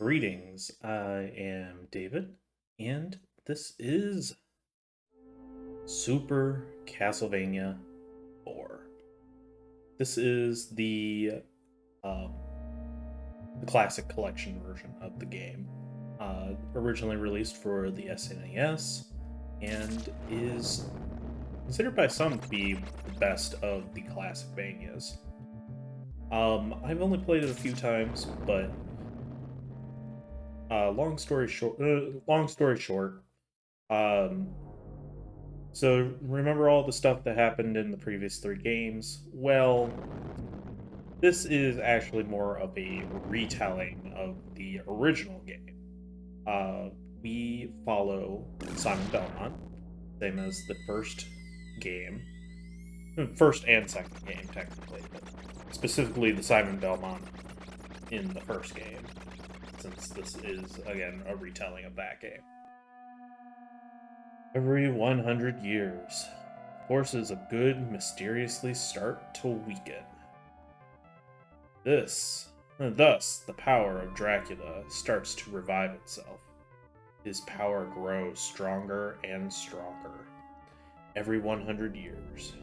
Greetings, I am David, and this is Super Castlevania 4. This is um, the classic collection version of the game, originally released for the SNES, and is considered by some to be the best of the classic Vanias. I've only played it a few times, but long story short, um, so remember all the stuff that happened in the previous three games? Well, this is actually more of a retelling of the original game. Uh, we follow Simon Belmont, same as the first game, first and second game technically, but specifically the Simon Belmont in the first game, since this is again a retelling of that game. Every 100 years, forces of good mysteriously start to weaken. Thus, the power of Dracula starts to revive itself. His power grows stronger and stronger every 100 years.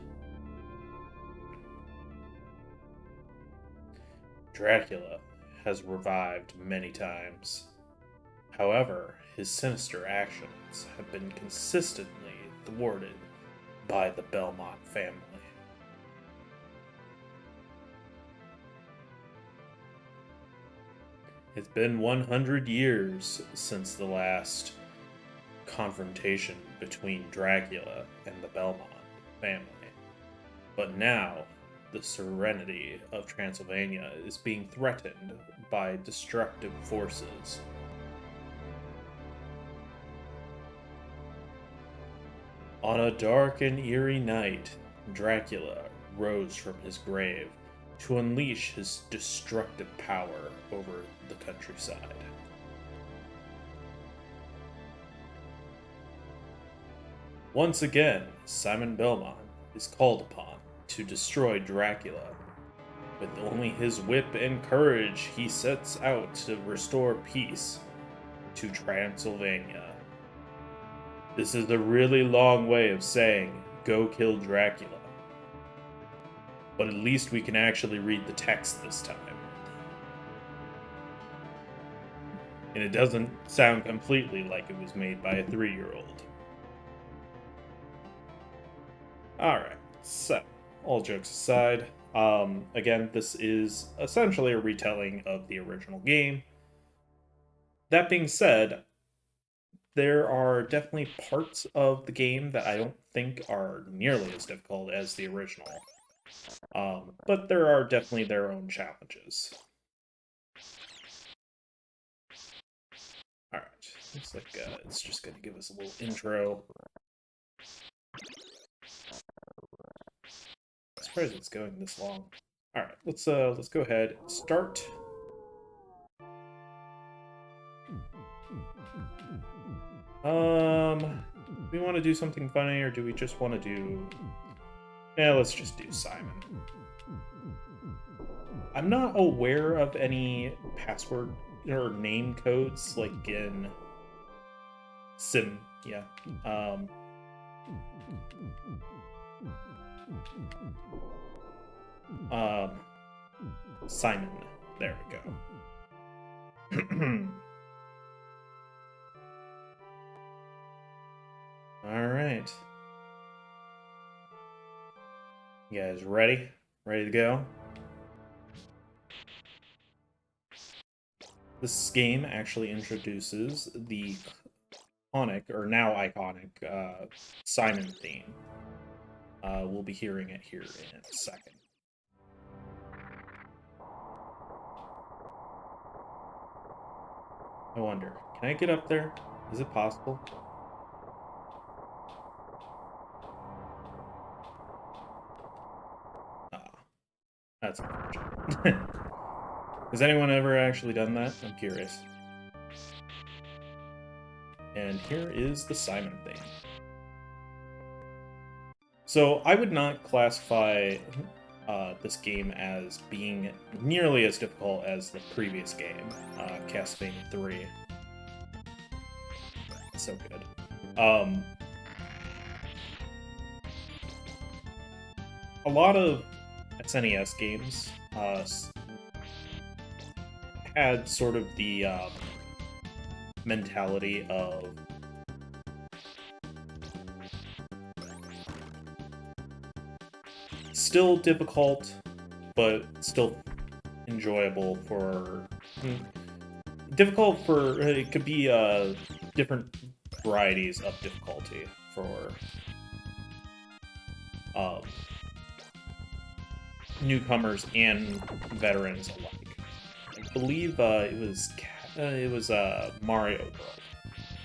Dracula has revived many times. However, his sinister actions have been consistently thwarted by the Belmont family. It's been 100 years since the last confrontation between Dracula and the Belmont family. But now, the serenity of Transylvania is being threatened by destructive forces. On a dark and eerie night, Dracula rose from his grave to unleash his destructive power over the countryside. Once again, Simon Belmont is called upon to destroy Dracula. With only his whip and courage, he sets out to restore peace to Transylvania. This is a really long way of saying, go kill Dracula. But at least we can actually read the text this time. And it doesn't sound completely like it was made by a 3-year-old. Alright, so, all jokes aside, again, this is essentially a retelling of the original game. That being said, there are definitely parts of the game that I don't think are nearly as difficult as the original. But there are definitely their own challenges. Alright, looks like it's just going to give us a little intro. I'm surprised it's going this long. Alright, let's go ahead and start. Do we want to do something funny, or do we just want to do... Yeah, let's just do Simon. I'm not aware of any password or name codes like in Sim. Yeah. Um, Simon. There we go. All right. You guys ready? Ready to go? This game actually introduces the iconic, or now iconic, Simon theme. We'll be hearing it here in a second. I wonder, can I get up there? Is it possible? Ah, that's unfortunate. Has anyone ever actually done that? I'm curious. And here is the Simon theme. So I would not classify this game as being nearly as difficult as the previous game, Castlevania 3. It's so good. A lot of SNES games had sort of the mentality of still difficult, but still enjoyable for... Difficult for... It could be different varieties of difficulty for newcomers and veterans alike. I believe it was Mario World,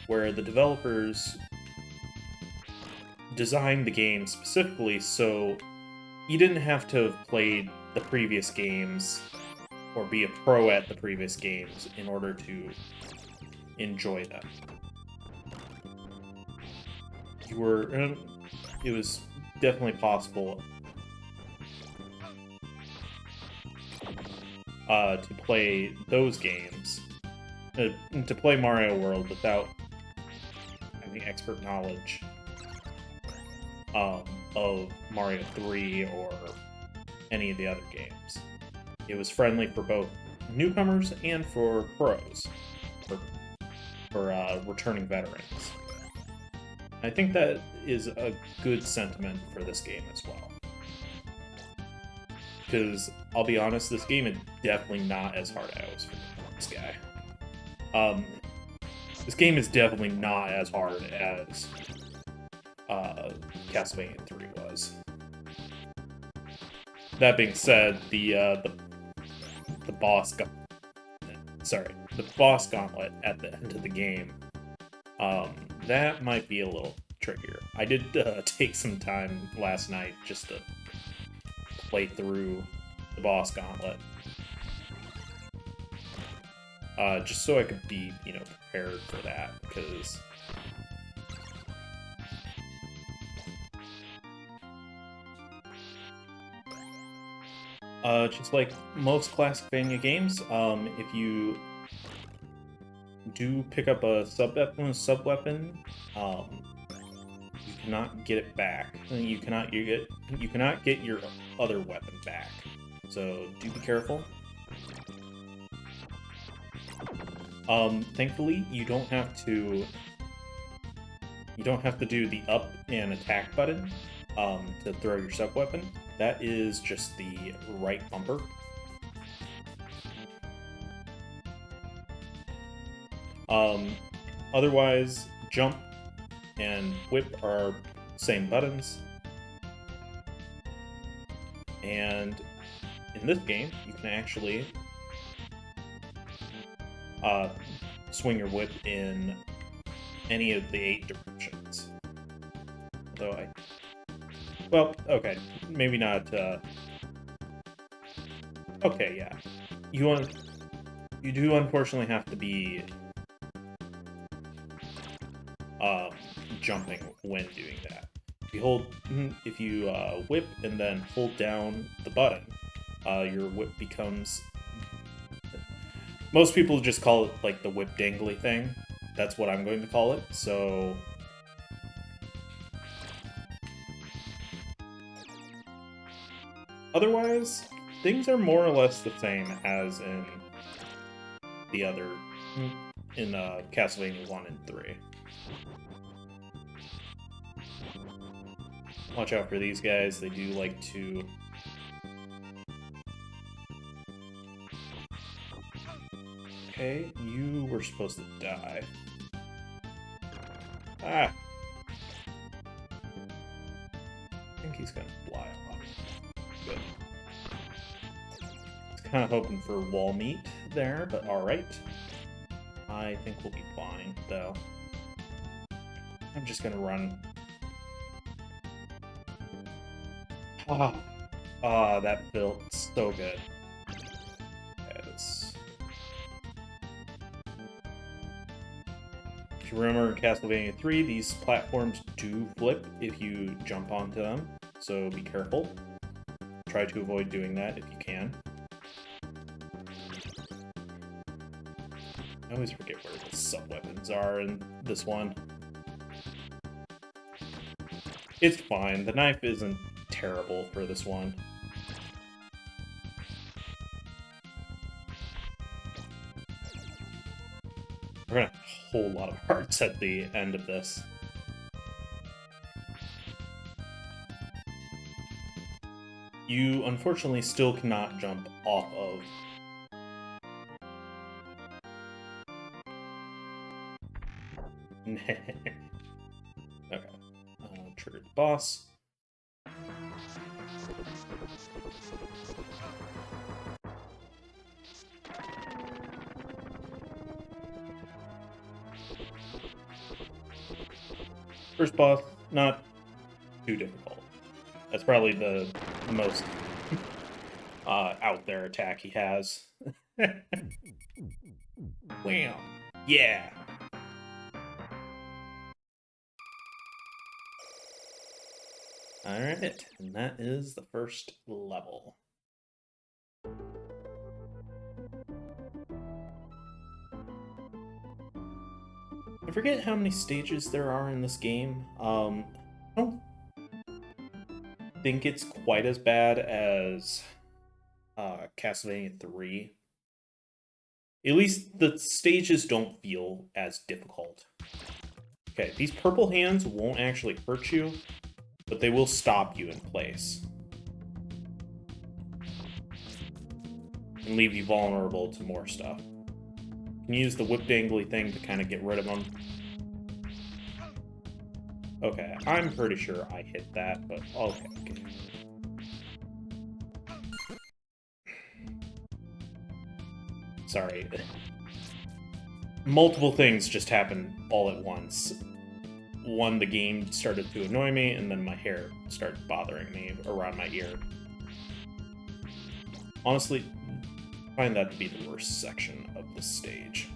where the developers designed the game specifically so you didn't have to have played the previous games or be a pro at the previous games in order to enjoy them. It was definitely possible to play those games, to play Mario World without having expert knowledge of Mario 3 or any of the other games. It was friendly for both newcomers and for pros, for returning veterans. I think that is a good sentiment for this game as well. Because, I'll be honest, this game is definitely not as hard as I was for this guy. This game is definitely not as hard as Castlevania 3 was. That being said, the boss gauntlet at the end of the game, that might be a little trickier. I did take some time last night just to play through the boss gauntlet, just so I could be, prepared for that, because just like most Castlevania games, if you do pick up a sub-weapon, you cannot get it back. You cannot get your other weapon back. So do be careful. Thankfully, you don't have to do the up and attack button to throw your sub-weapon. That is just the right bumper. Otherwise, jump and whip are same buttons. And in this game, you can actually swing your whip in any of the 8 directions. Although well, okay, maybe not, okay, yeah. You do unfortunately have to be jumping when doing that. If you whip and then hold down the button, your whip becomes... Most people just call it, like, the whip dangly thing. That's what I'm going to call it, so... Otherwise, things are more or less the same as in the other... in Castlevania 1 and 3. Watch out for these guys, they do like to... Okay, you were supposed to die. Ah! I think he's gonna fly off. Good. I was kind of hoping for wall meat there, but alright. I think we'll be fine, though. I'm just gonna run. That felt so good. Yes. If you remember in Castlevania 3, these platforms do flip if you jump onto them, so be careful. try to avoid doing that if you can. I always forget where the sub-weapons are in this one. It's fine. The knife isn't terrible for this one. We're gonna have a whole lot of hearts at the end of this. You unfortunately still cannot jump off of. Okay. Trigger the boss. First boss, not too difficult. That's probably the most out there attack he has. Wham! Yeah! Alright, and that is the first level. I forget how many stages there are in this game. I don't think it's quite as bad as Castlevania 3. At least the stages don't feel as difficult. Okay, these purple hands won't actually hurt you, but they will stop you in place. And leave you vulnerable to more stuff. You can use the whip dangly thing to kind of get rid of them. Okay, I'm pretty sure I hit that, but okay. Sorry. Multiple things just happened all at once. One, the game started to annoy me, and then my hair started bothering me around my ear. Honestly, I find that to be the worst section of this stage.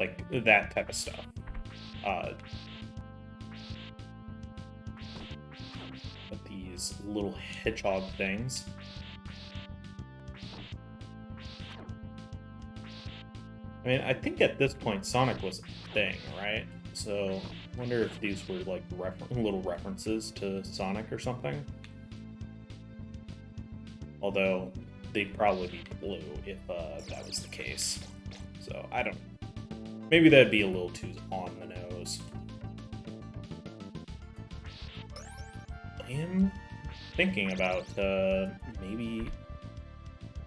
Like, that type of stuff. But these little hedgehog things. I mean, I think at this point Sonic was a thing, right? So, I wonder if these were like little references to Sonic or something. Although, they'd probably be blue if that was the case. So, I don't know. Maybe that'd be a little too on the nose. I am thinking about maybe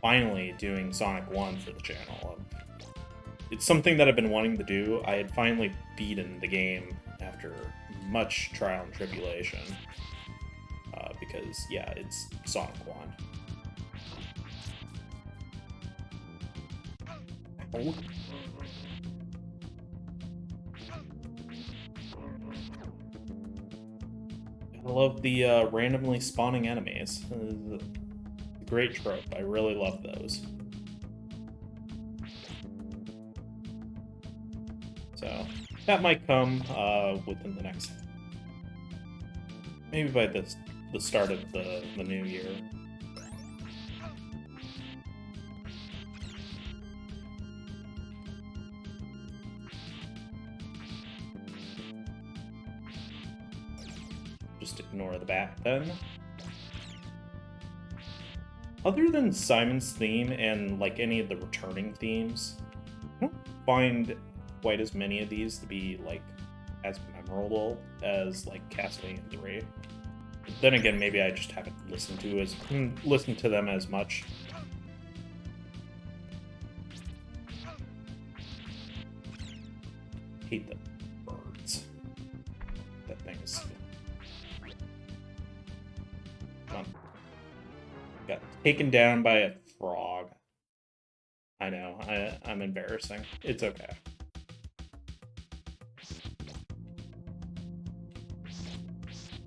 finally doing Sonic 1 for the channel. It's something that I've been wanting to do. I had finally beaten the game after much trial and tribulation. Because, yeah, it's Sonic 1. Oh. I love the randomly spawning enemies. It's a great trope. I really love those. So, that might come within the next... Maybe by the start of the new year. Just ignore the bat then. Other than Simon's theme and like any of the returning themes, I don't find quite as many of these to be like as memorable as like Castlevania 3. But then again, maybe I just haven't listened to them as much. Hate the birds. That thing is. Come on. Got taken down by a frog. I know. I'm embarrassing. It's okay.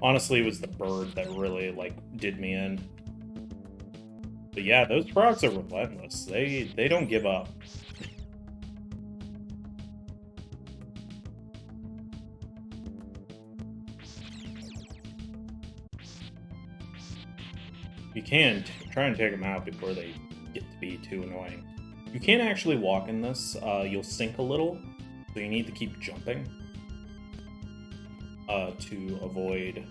Honestly, it was the bird that really, like, did me in. But yeah, those frogs are relentless. They don't give up. You can try and take them out before they get to be too annoying. You can't actually walk in this. You'll sink a little, so you need to keep jumping to avoid.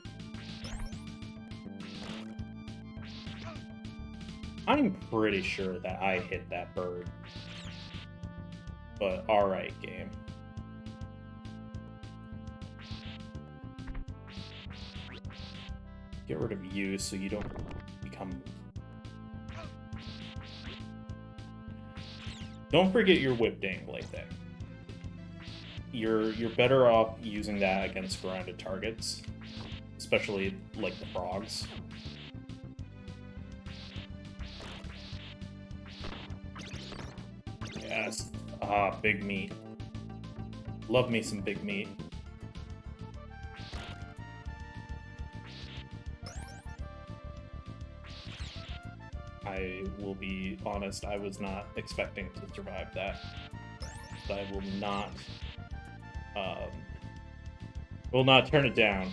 I'm pretty sure that I hit that bird. But alright, game. Get rid of you so you don't become... Don't forget your whip dangly thing. You're better off using that against grounded targets, especially like the frogs. Yes. Ah, big meat. Love me some big meat. I will be honest, I was not expecting to survive that. But I will not turn it down.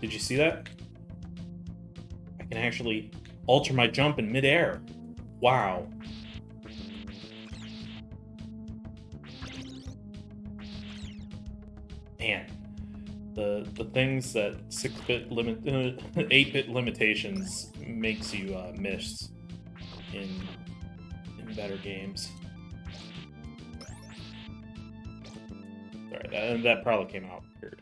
Did you see that? I can actually alter my jump in midair. Wow. Man, the things that 6-bit limit, 8-bit limitations makes you miss in better games. Sorry, that probably came out weird.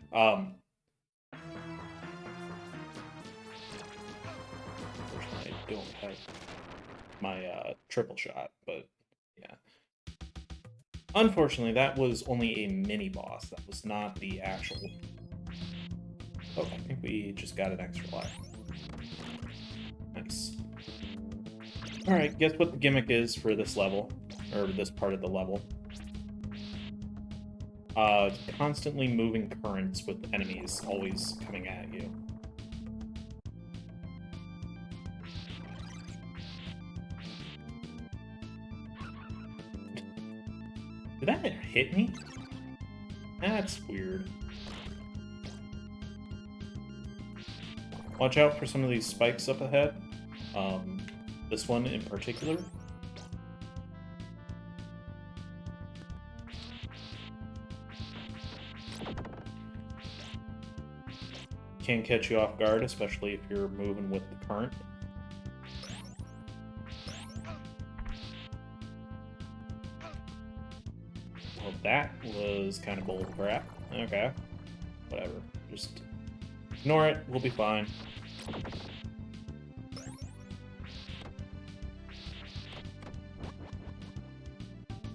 Unfortunately, I don't have my triple shot, but yeah. Unfortunately, that was only a mini boss. That was not the actual. Oh, I think we just got an extra life. Nice. Alright, guess what the gimmick is for this level, or this part of the level. Constantly moving currents with enemies always coming at you. Did that hit me? That's weird. Watch out for some of these spikes up ahead. This one in particular. Can catch you off guard, especially if you're moving with the current. Well, that was kind of bull crap. Okay. Whatever. Just ignore it. We'll be fine.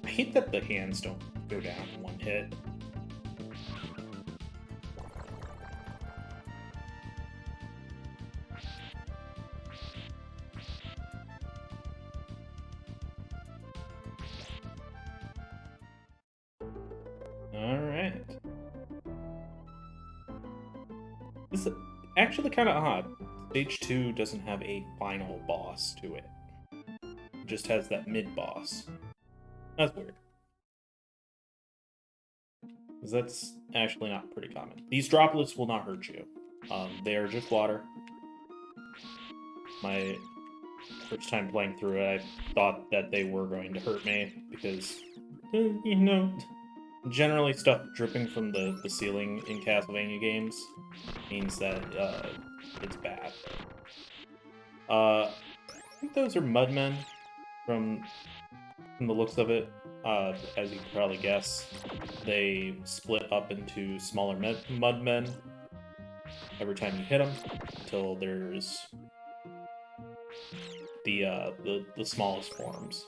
I hate that the hands don't go down in one hit. Alright. This is actually kind of odd. Stage 2 doesn't have a final boss to it. It just has that mid-boss. That's weird. Because that's actually not pretty common. These droplets will not hurt you. They are just water. My first time playing through it, I thought that they were going to hurt me because, you know, generally stuff dripping from the ceiling in Castlevania games means that it's bad. I think those are mudmen from the looks of it. As you can probably guess, they split up into smaller mudmen every time you hit them until there's the smallest forms.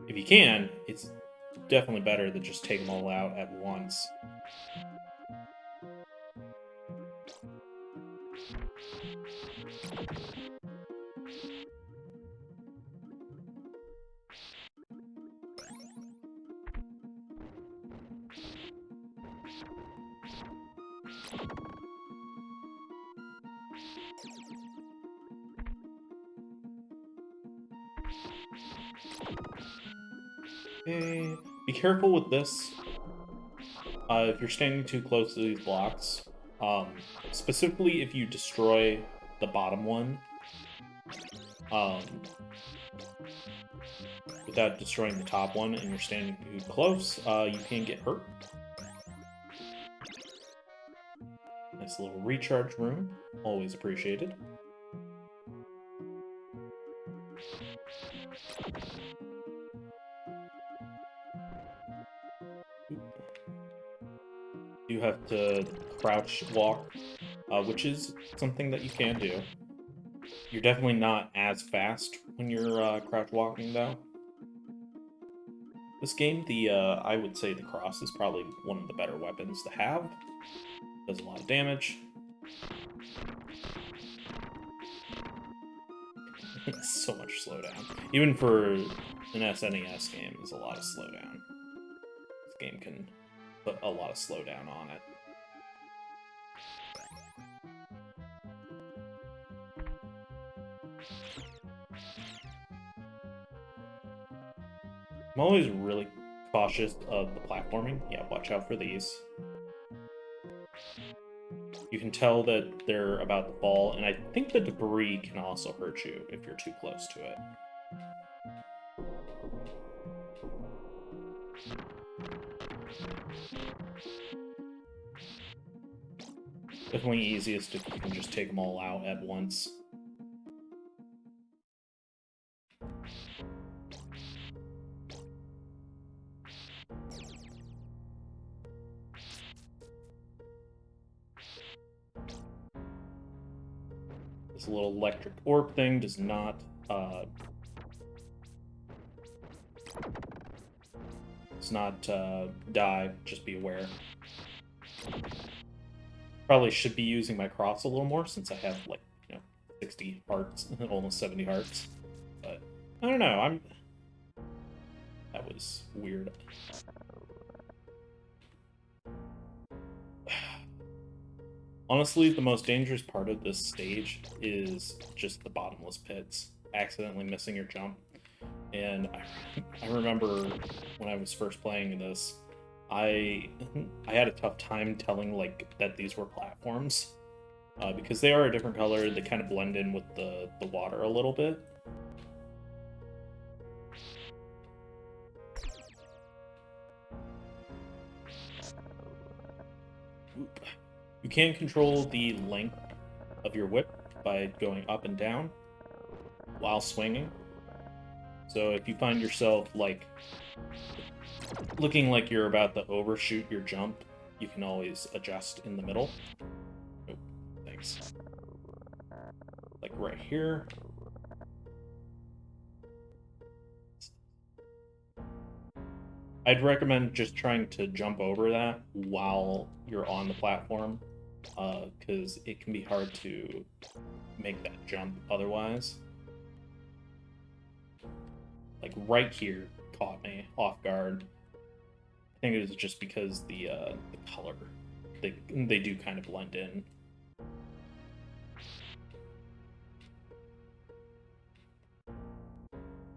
If you can, it's definitely better to just take them all out at once. Okay. Be careful with this. If you're standing too close to these blocks, specifically if you destroy the bottom one, without destroying the top one and you're standing too close, you can get hurt. Nice little recharge room, always appreciated. You have to crouch walk, which is something that you can do. You're definitely not as fast when you're crouch walking, though. This game, I would say the cross is probably one of the better weapons to have. Does a lot of damage. So much slowdown. Even for an SNES game, there's a lot of slowdown. This game can put a lot of slowdown on it. I'm always really cautious of the platforming. Yeah, watch out for these. You can tell that they're about to fall, and I think the debris can also hurt you if you're too close to it. Definitely easiest if you can just take them all out at once. This little electric orb thing does not die, just be aware. Probably should be using my cross a little more since I have, like, 60 hearts, almost 70 hearts. But, I don't know, that was weird. Honestly, the most dangerous part of this stage is just the bottomless pits, accidentally missing your jump. And I remember when I was first playing this, I had a tough time telling, like, that these were platforms. Because they are a different color, they kind of blend in with the water a little bit. Oop. You can control the length of your whip by going up and down while swinging. So if you find yourself, like, looking like you're about to overshoot your jump, you can always adjust in the middle. Oh, thanks. Like right here. I'd recommend just trying to jump over that while you're on the platform, because it can be hard to make that jump otherwise. Like right here caught me off guard. I think it was just because the color, they do kind of blend in.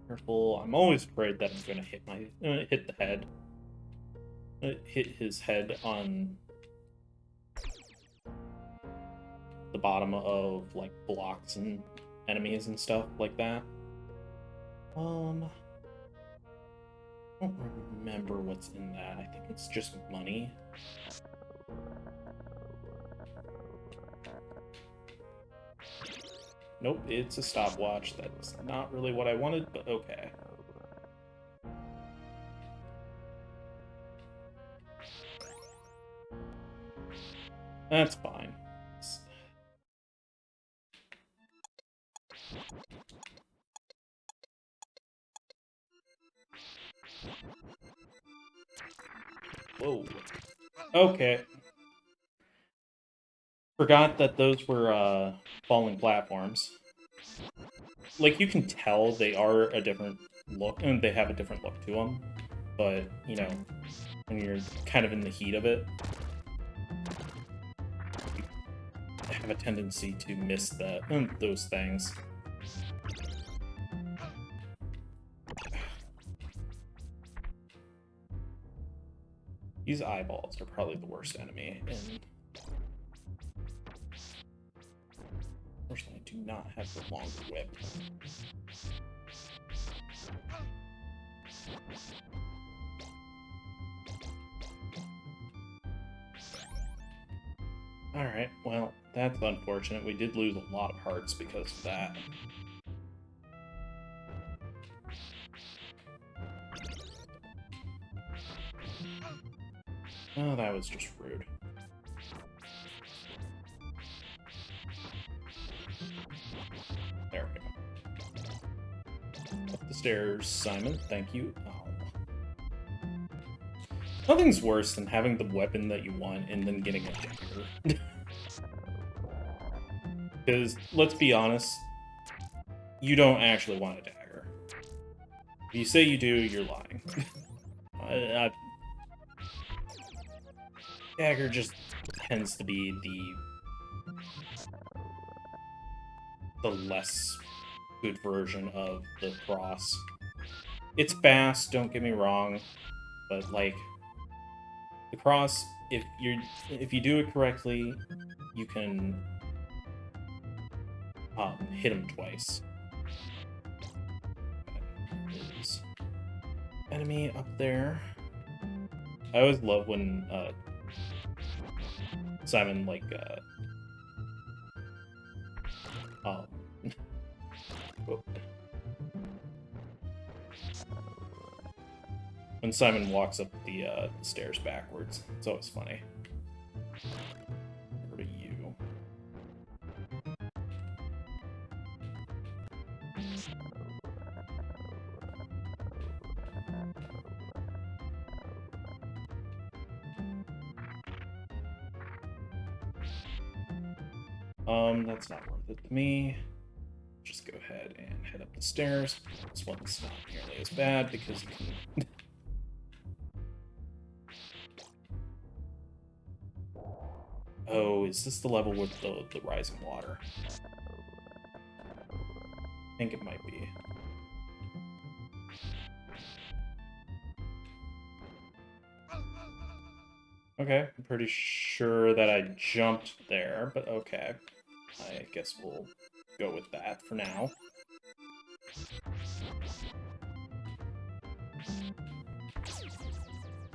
Careful! I'm always afraid that I'm gonna hit the head. Hit his head on the bottom of, like, blocks and enemies and stuff like that. I don't remember what's in that. I think it's just money. Nope, it's a stopwatch. That's not really what I wanted, but okay. That's fine. Whoa. Okay. Forgot that those were falling platforms. Like, you can tell they are a different look, and they have a different look to them. But, when you're kind of in the heat of it, you have a tendency to miss those things. These eyeballs are probably the worst enemy, and unfortunately I do not have the longer whip. Alright, well, that's unfortunate. We did lose a lot of hearts because of that. Oh, that was just rude. There we go. Up the stairs, Simon. Thank you. Oh. Nothing's worse than having the weapon that you want and then getting a dagger. Because, let's be honest, you don't actually want a dagger. If you say you do, you're lying. Dagger just tends to be the less good version of the cross. It's fast, don't get me wrong, but like the cross, if you do it correctly, you can hit him twice. There's enemy up there. I always love when Simon like when Simon walks up the stairs backwards. It's always funny. Over to you. That's not worth it to me. Just go ahead and head up the stairs. This one's not nearly as bad because you can... Oh, is this the level with the rising water? I think it might be. Okay, I'm pretty sure that I jumped there, but okay. I guess we'll go with that for now.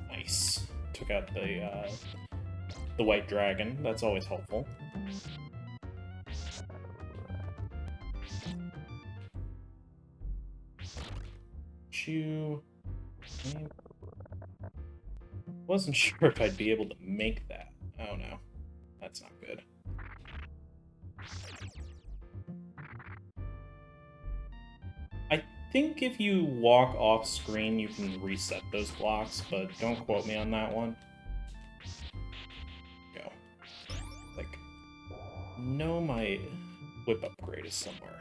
Nice. Took out the white dragon. That's always helpful. Wasn't sure if I'd be able to make that. Oh no, that's not good. I think if you walk off screen, you can reset those blocks, but don't quote me on that one. Go. Like, no, my whip upgrade is somewhere.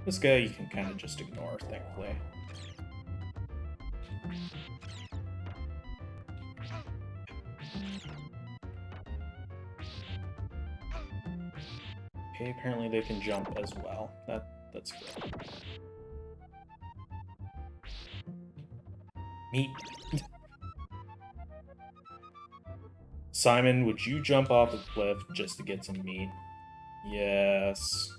This guy you can kind of just ignore, thankfully. Okay, apparently they can jump as well. That's good. Meat. Simon, would you jump off a cliff just to get some meat? Yes.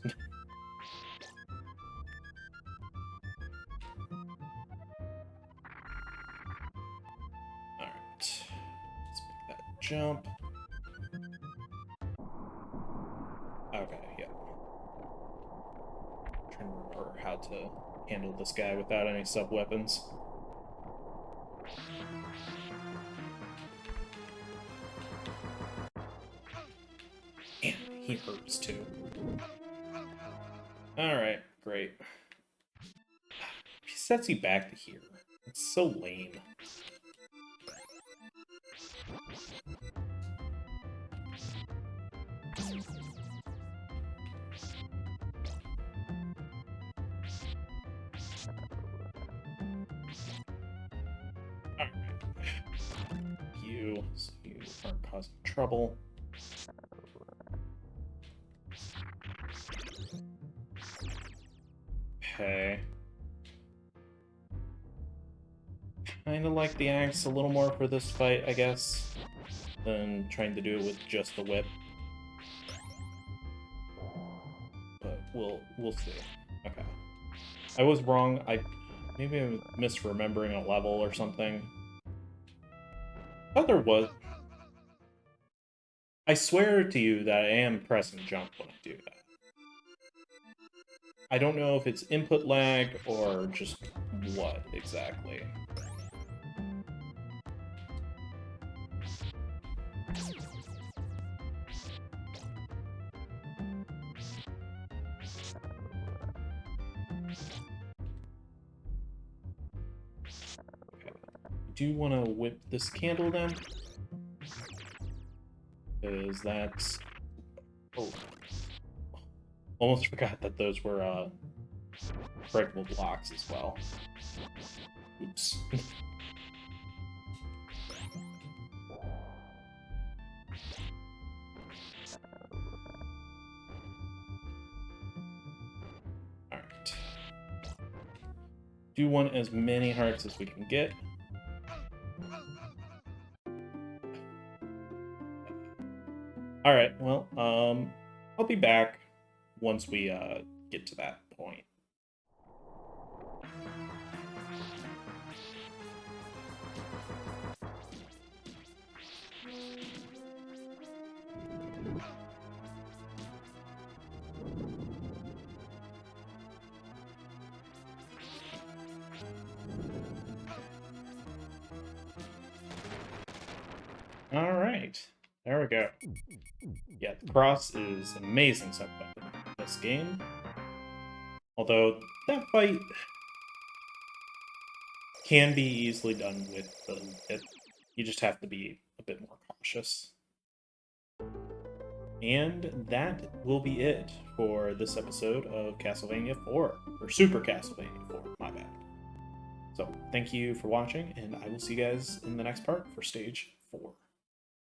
Jump. Okay, yeah. I'm trying to remember how to handle this guy without any sub-weapons. Man, he hurts too. Alright, great. He sets you back to here. It's so lame. You trouble. Okay. Kind of like the axe a little more for this fight, I guess, than trying to do it with just the whip. But we'll see. Okay. I was wrong. Maybe I'm misremembering a level or something. I thought there was. I swear to you that I am pressing jump when I do that. I don't know if it's input lag or just what exactly. Okay. I do want to whip this candle then. Because that's... Oh. Almost forgot that those were breakable blocks as well. Oops. Alright. Do want as many hearts as we can get. Alright, well, I'll be back once we get to that point. Alright, there we go. Yeah, the cross is an amazing sub-weapon in this game. Although, that fight can be easily done with the whip. You just have to be a bit more cautious. And that will be it for this episode of Castlevania 4, or Super Castlevania 4, my bad. So, thank you for watching, and I will see you guys in the next part for Stage 4.